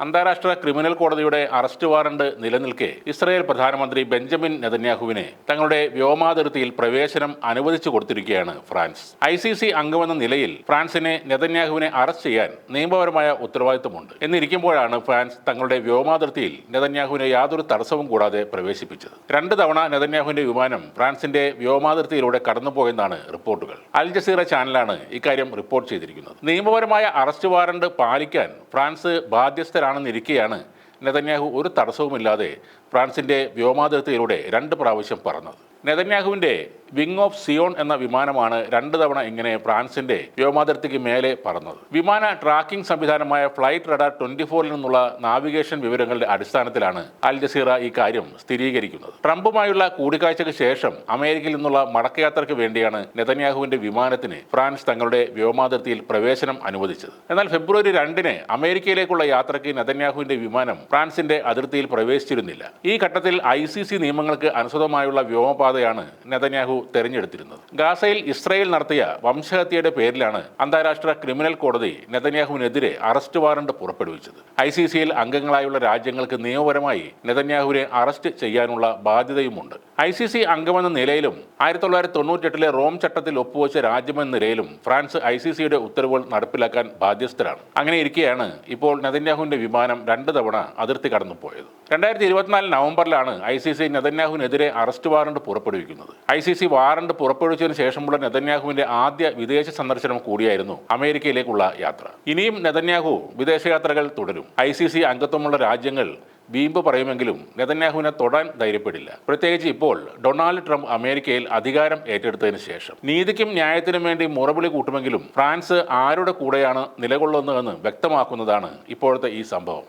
അന്താരാഷ്ട്ര ക്രിമിനൽ കോടതിയുടെ arrest warrant നിലനിൽക്കെ ഇസ്രായേൽ പ്രധാനമന്ത്രി ബെഞ്ചമിൻ നെതന്യാഹുവിനെ തങ്ങളുടെ വ്യോമാതിർത്തിയിൽ പ്രവേശനം അനുവദിച്ചു കൊടുത്തിരിക്കുകയാണ് ഫ്രാൻസ്. ICC അംഗമെന്ന നിലയിൽ ഫ്രാൻസിനെ നെതന്യാഹുവിനെ അറസ്റ്റ് ചെയ്യാൻ നിയമപരമായ ഉത്തരവാദിത്തമുണ്ട്. എന്നിരിക്കുമ്പോഴാണ് ഫ്രാൻസ് തങ്ങളുടെ വ്യോമാതിർത്തിയിൽ നെതന്യാഹുവിനെ യാതൊരു തടസ്സവും കൂടാതെ പ്രവേശിപ്പിച്ചത്. 2 തവണ നെതന്യാഹുവിന്റെ വിമാനം ഫ്രാൻസിന്റെ വ്യോമാതിർത്തിയിലൂടെ കടന്നുപോയെന്നാണ് റിപ്പോർട്ടുകൾ. അൽ ജസീറ ചാനലാണ് ഇക്കാര്യം റിപ്പോർട്ട് ചെയ്തിരിക്കുന്നത്. നിയമപരമായ അറസ്റ്റ് വാറണ്ട് പാലിക്കാൻ ഫ്രാൻസ് ബാധ്യസ്ഥരാണെന്നിരിക്കെയാണ് നെതന്യാഹു ഒരു തടസ്സവുമില്ലാതെ ഫ്രാൻസിന്റെ വ്യോമാതിർത്തിയിലൂടെ 2 പ്രാവശ്യം പറന്നത്. നെതന്യാഹുവിന്റെ വിങ് ഓഫ് സിയോൺ എന്ന വിമാനമാണ് 2 തവണ ഇങ്ങനെ ഫ്രാൻസിന്റെ വ്യോമാതിർത്തിക്ക് മേലെ പറന്നത്. വിമാന ട്രാക്കിംഗ് സംവിധാനമായ ഫ്ലൈറ്റ് റഡാർ 24 നിന്നുള്ള നാവിഗേഷൻ വിവരങ്ങളുടെ അടിസ്ഥാനത്തിലാണ് അൽ ജസീറ ഈ കാര്യം സ്ഥിരീകരിക്കുന്നത്. ട്രംപുമായുള്ള കൂടിക്കാഴ്ചയ്ക്ക് ശേഷം അമേരിക്കയിൽ നിന്നുള്ള മടക്കയാത്രയ്ക്ക് വേണ്ടിയാണ് നെതന്യാഹുവിന്റെ വിമാനത്തിന് ഫ്രാൻസ് തങ്ങളുടെ വ്യോമാതിർത്തിയിൽ പ്രവേശനം അനുവദിച്ചത്. എന്നാൽ ഫെബ്രുവരി 2-ന് അമേരിക്കയിലേക്കുള്ള യാത്രയ്ക്ക് നെതന്യാഹുവിന്റെ വിമാനം ഫ്രാൻസിന്റെ അതിർത്തിയിൽ പ്രവേശിച്ചിരുന്നില്ല. ഈ ഘട്ടത്തിൽ ICC നിയമങ്ങൾക്ക് അനുസൃതമായുള്ള വ്യോമപാതയാണ് നെതന്യാഹു തെരഞ്ഞെടുത്തിരുന്നത്. ഗാസയിൽ ഇസ്രായേൽ നടത്തിയ വംശഹത്യയുടെ പേരിലാണ് അന്താരാഷ്ട്ര ക്രിമിനൽ കോടതി നെതന്യാഹുവിനെതിരെ അറസ്റ്റ് വാറണ്ട് പുറപ്പെടുവിച്ചത്. ICCയിൽ അംഗങ്ങളായുള്ള രാജ്യങ്ങൾക്ക് നിയമപരമായി നെതന്യാഹുവിനെ അറസ്റ്റ് ചെയ്യാനുള്ള ബാധ്യതയുമുണ്ട്. ICC അംഗമെന്ന നിലയിലും 1998 റോം ചട്ടത്തിൽ ഒപ്പുവെച്ച രാജ്യമെന്ന നിലയിലും ഫ്രാൻസ് ICCയുടെ ഉത്തരവുകൾ നടപ്പിലാക്കാൻ ബാധ്യസ്ഥരാണ്. അങ്ങനെ ഇരിക്കെയാണ് ഇപ്പോൾ നെതന്യാഹുവിന്റെ വിമാനം 2 തവണ അതിർത്തി കടന്നുപോയത്. 2024 നവംബറിലാണ് ICC നെതന്യാഹുവിനെതിരെ അറസ്റ്റ് വാറണ്ട് പുറപ്പെടുവിക്കുന്നത്. ICC വാറണ്ട് പുറപ്പെടുവിച്ചതിന് ശേഷമുള്ള നെതന്യാഹുവിന്റെ ആദ്യ വിദേശ സന്ദർശനം കൂടിയായിരുന്നു അമേരിക്കയിലേക്കുള്ള യാത്ര. ഇനിയും നെതന്യാഹു വിദേശയാത്രകൾ തുടരും. ICC അംഗത്വമുള്ള രാജ്യങ്ങൾ വീമ്പ് പറയുമെങ്കിലും നെതന്യാഹുവിനെ തൊടാൻ ധൈര്യപ്പെടില്ല. പ്രത്യേകിച്ച് ഇപ്പോൾ ഡൊണാൾഡ് ട്രംപ് അമേരിക്കയിൽ അധികാരം ഏറ്റെടുത്തതിന് ശേഷം. നീതിക്കും ന്യായത്തിനും വേണ്ടി മുറവിളി കൂട്ടുമെങ്കിലും ഫ്രാൻസ് ആരുടെ കൂടെയാണ് നിലകൊള്ളുന്നതെന്ന് വ്യക്തമാക്കുന്നതാണ് ഇപ്പോഴത്തെ ഈ സംഭവം.